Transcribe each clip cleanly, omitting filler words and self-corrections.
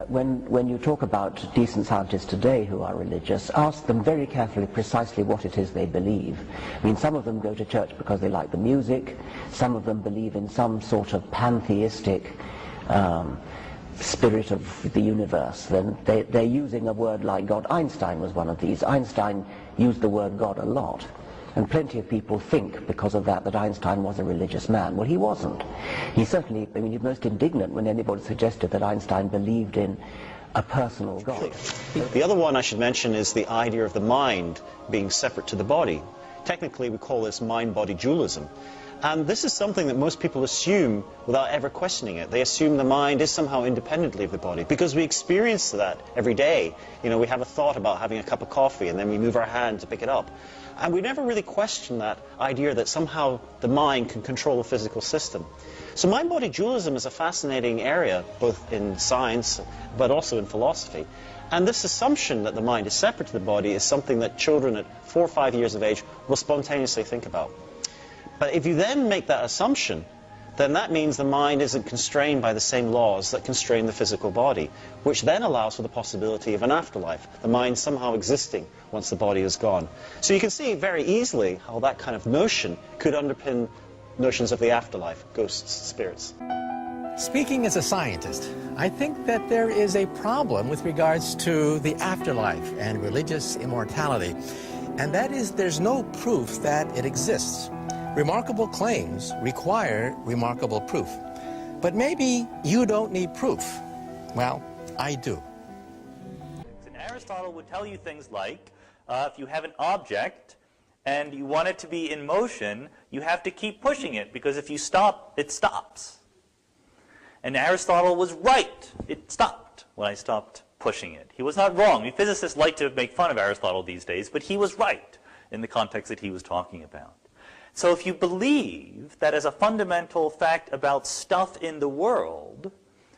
When you talk about decent scientists today who are religious, ask them very carefully precisely what it is they believe. I mean, some of them go to church because they like the music, some of them believe in some sort of pantheistic spirit of the universe. Then they're using a word like God. Einstein was one of these. Einstein used the word God a lot. And plenty of people think, because of that, that Einstein was a religious man. Well, he wasn't. He certainly, I mean, he's most indignant when anybody suggested that Einstein believed in a personal God. The other one I should mention is the idea of the mind being separate to the body. Technically, we call this mind-body dualism. And this is something that most people assume without ever questioning it. They assume the mind is somehow independently of the body, because we experience that every day. You know, we have a thought about having a cup of coffee, and then we move our hand to pick it up. And we never really question that idea that somehow the mind can control the physical system. So mind-body dualism is a fascinating area, both in science, but also in philosophy. And this assumption that the mind is separate to the body is something that children at 4 or 5 years of age will spontaneously think about. But if you then make that assumption, then that means the mind isn't constrained by the same laws that constrain the physical body, which then allows for the possibility of an afterlife, the mind somehow existing once the body is gone. So you can see very easily how that kind of notion could underpin notions of the afterlife, ghosts, spirits. Speaking as a scientist, I think that there is a problem with regards to the afterlife and religious immortality, and that is there's no proof that it exists. Remarkable claims require remarkable proof. But maybe you don't need proof. Well, I do. And Aristotle would tell you things like, if you have an object and you want it to be in motion, you have to keep pushing it, because if you stop, it stops. And Aristotle was right. It stopped when I stopped pushing it. He was not wrong. I mean, physicists like to make fun of Aristotle these days, but he was right in the context that he was talking about. So if you believe that as a fundamental fact about stuff in the world,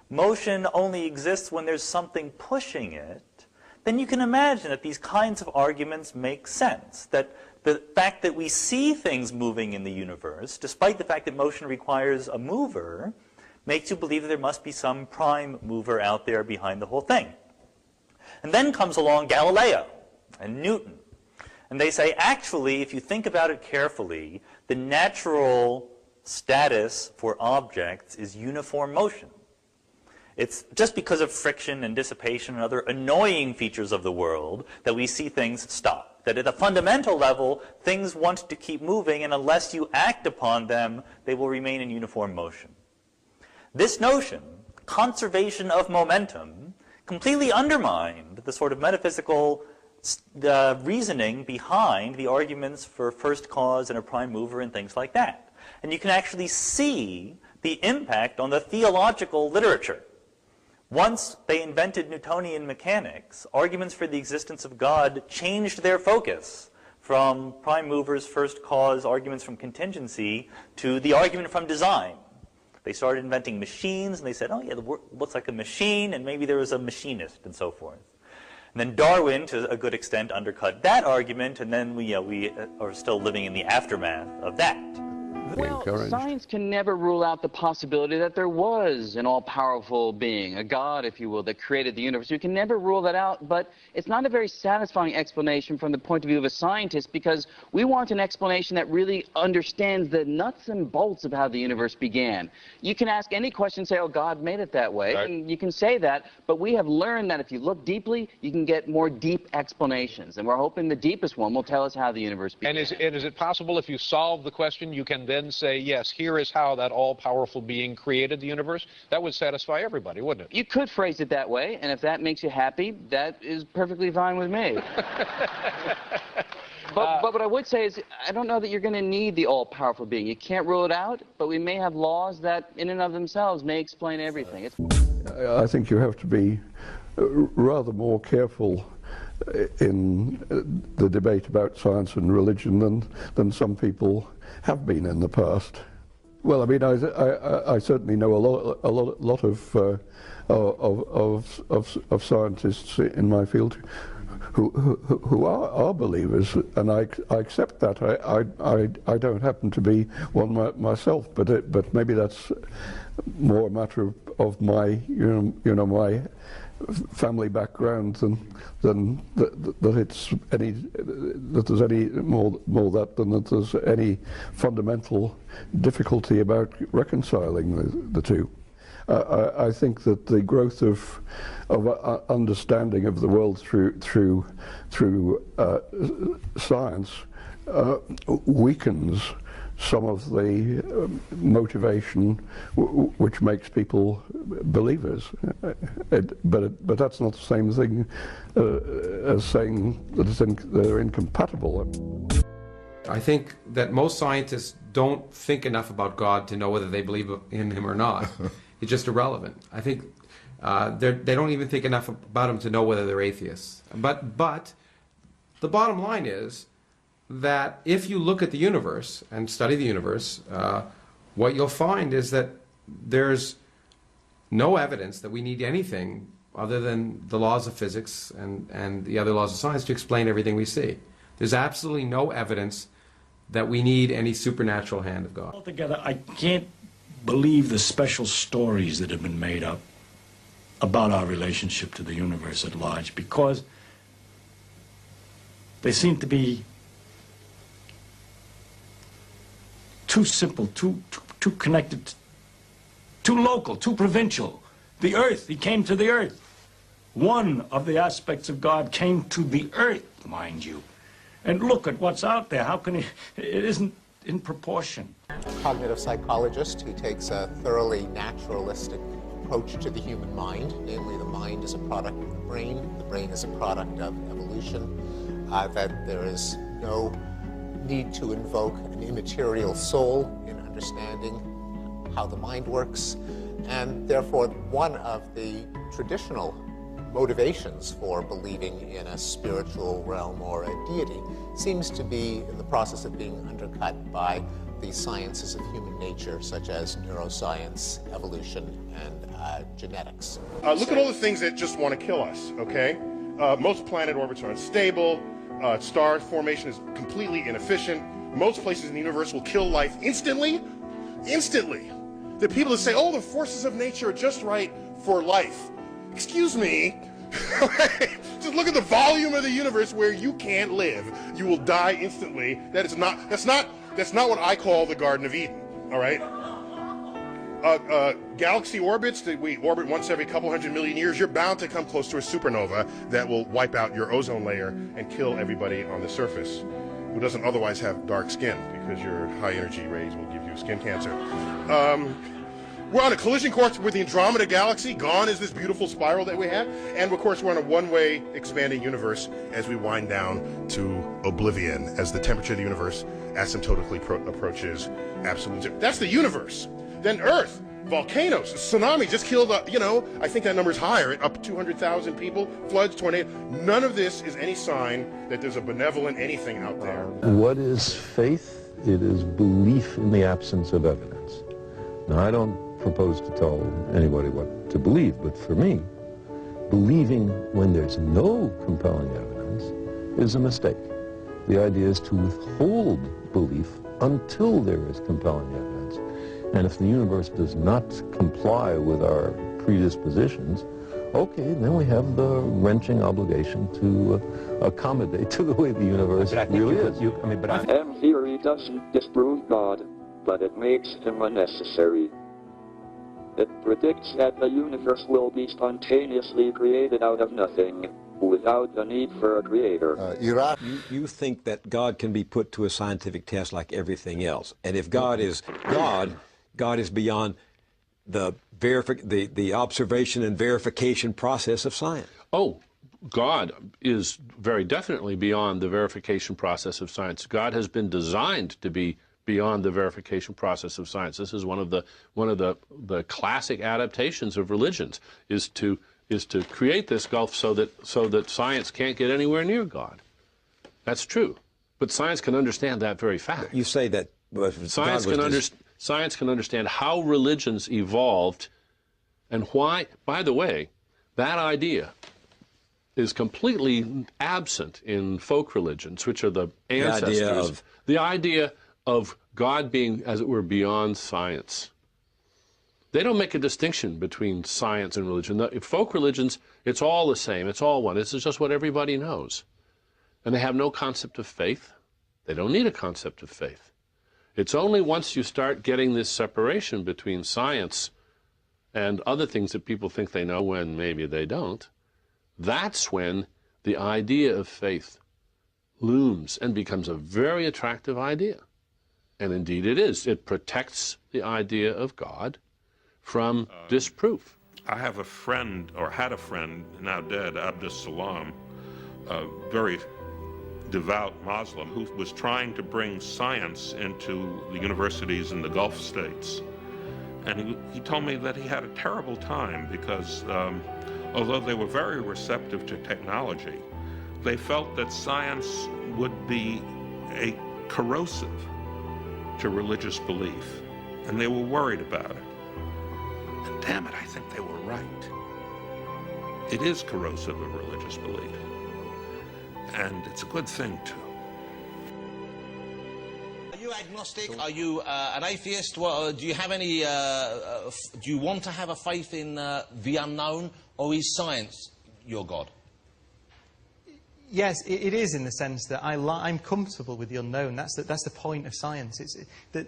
motion only exists when there's something pushing it, then you can imagine that these kinds of arguments make sense. That the fact that we see things moving in the universe, despite the fact that motion requires a mover, makes you believe that there must be some prime mover out there behind the whole thing. And then comes along Galileo and Newton. And they say, actually, if you think about it carefully, the natural status for objects is uniform motion. It's just because of friction and dissipation and other annoying features of the world that we see things stop. That at a fundamental level, things want to keep moving, and unless you act upon them, they will remain in uniform motion. This notion, conservation of momentum, completely undermined the sort of metaphysical reasoning behind the arguments for first cause and a prime mover and things like that. And you can actually see the impact on the theological literature. Once they invented Newtonian mechanics, arguments for the existence of God changed their focus from prime movers, first cause, arguments from contingency, to the argument from design. They started inventing machines, and they said, oh yeah, the world looks like a machine, and maybe there was a machinist, and so forth. And then Darwin, to a good extent, undercut that argument, and then we are still living in the aftermath of that. Well, science can never rule out the possibility that there was an all-powerful being, a god, if you will, that created the universe. You can never rule that out, but it's not a very satisfying explanation from the point of view of a scientist, because we want an explanation that really understands the nuts and bolts of how the universe began. You can ask any question and say, oh, God made it that way, and you can say that, but we have learned that if you look deeply, you can get more deep explanations, and we're hoping the deepest one will tell us how the universe began. And is it possible, if you solve the question, you can then say, yes, here is how that all-powerful being created the universe? That would satisfy everybody, wouldn't it? You could phrase it that way, and if that makes you happy, that is perfectly fine with me. But what I would say is, I don't know that you're going to need the all-powerful being. You can't rule it out, but we may have laws that, in and of themselves, may explain everything. I think you have to be rather more careful in the debate about science and religion than some people have been in the past. Well, I mean, I certainly know a lot of scientists in my field who are believers, and I accept that. I don't happen to be one myself, but maybe that's more a matter of my my family background than that there's any more that than that there's any fundamental difficulty about reconciling the two. I think that the growth of understanding of the world through science weakens some of the motivation which makes people believers, but that's not the same thing as saying that they're incompatible. I think that most scientists don't think enough about God to know whether they believe in Him or not. It's just irrelevant. I think they don't even think enough about Him to know whether they're atheists. But the bottom line is that if you look at the universe and study the universe, what you'll find is that there's no evidence that we need anything other than the laws of physics and the other laws of science to explain everything we see. There's absolutely no evidence that we need any supernatural hand of God. Altogether, I can't believe the special stories that have been made up about our relationship to the universe at large, because they seem to be too simple, too connected, too local, too provincial. The earth, he came to the earth. One of the aspects of God came to the earth, mind you. And look at what's out there. How can it isn't in proportion. A cognitive psychologist who takes a thoroughly naturalistic approach to the human mind, namely the mind is a product of the brain is a product of evolution, that there is no need to invoke an immaterial soul in understanding how the mind works, and therefore one of the traditional motivations for believing in a spiritual realm or a deity seems to be in the process of being undercut by the sciences of human nature, such as neuroscience, evolution, and genetics. Look at all the things that just want to kill us, okay? Most planet orbits are unstable. Star formation is completely inefficient. Most places in the universe will kill life instantly. Instantly. The people that say, oh, the forces of nature are just right for life. Excuse me. Just look at the volume of the universe where you can't live. You will die instantly. That's not what I call the Garden of Eden, all right? Galaxy orbits that we orbit once every couple 100 million years, you're bound to come close to a supernova that will wipe out your ozone layer and kill everybody on the surface who doesn't otherwise have dark skin, because your high energy rays will give you skin cancer. We're on a collision course with the Andromeda Galaxy. Gone is this beautiful spiral that we have. And of course, we're on a one-way expanding universe as we wind down to oblivion, as the temperature of the universe asymptotically approaches absolute zero. That's the universe. Then Earth, volcanoes, tsunami just killed, I think that number's higher, up 200,000 people, floods, tornadoes. None of this is any sign that there's a benevolent anything out there. What is faith? It is belief in the absence of evidence. Now, I don't propose to tell anybody what to believe, but for me, believing when there's no compelling evidence is a mistake. The idea is to withhold belief until there is compelling evidence. And if the universe does not comply with our predispositions, okay, then we have the wrenching obligation to accommodate to the way the universe really is. M theory doesn't disprove God, but it makes him unnecessary. It predicts that the universe will be spontaneously created out of nothing, without the need for a creator. You think that God can be put to a scientific test like everything else. And if God is God, God is beyond the observation and verification process of science. Oh, God is very definitely beyond the verification process of science. God has been designed to be beyond the verification process of science. This is one of the classic adaptations of religions, is to create this gulf so that science can't get anywhere near God. That's true, but science can understand that very fact. You say that science can understand how religions evolved, and why. By the way, that idea is completely absent in folk religions, which are the ancestors. The idea of God being, as it were, beyond science. They don't make a distinction between science and religion. The folk religions, it's all the same. It's all one. This is just what everybody knows. And they have no concept of faith. They don't need a concept of faith. It's only once you start getting this separation between science and other things that people think they know when maybe they don't, that's when the idea of faith looms and becomes a very attractive idea. And indeed it is. It protects the idea of God from disproof. I have a friend, or had a friend, now dead, Abdus Salam, a very devout Muslim, who was trying to bring science into the universities in the Gulf states. And he told me that he had a terrible time because although they were very receptive to technology, they felt that science would be a corrosive to religious belief, and they were worried about it. And damn it, I think they were right. It is corrosive of religious belief, and it's a good thing, too. Are you agnostic? Are you an atheist? Do you have any, do you want to have a faith in the unknown, or is science your God? Yes, it is in the sense that I'm comfortable with the unknown. That's the point of science. It's the